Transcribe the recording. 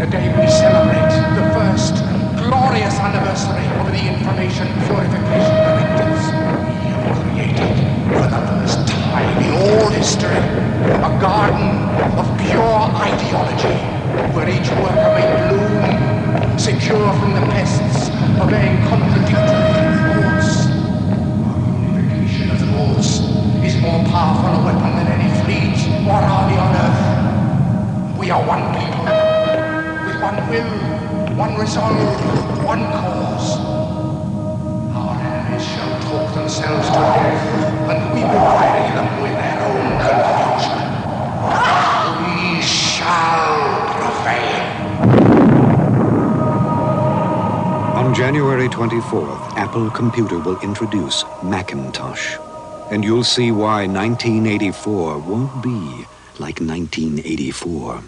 Today we celebrate the first glorious anniversary of the information purification directives. We have created, for the first time in all history, a garden of pure ideology, where each worker may bloom, secure from the pests of a contradictory thoughts. Our unification of thoughts is more powerful a weapon than any fleet or army on earth. We are one people, with one will, one resolve, one cause. Our enemies shall talk themselves to death, and we will bury them with their own confusion. We shall prevail. On January 24th, Apple Computer will introduce Macintosh. And you'll see why 1984 won't be like 1984.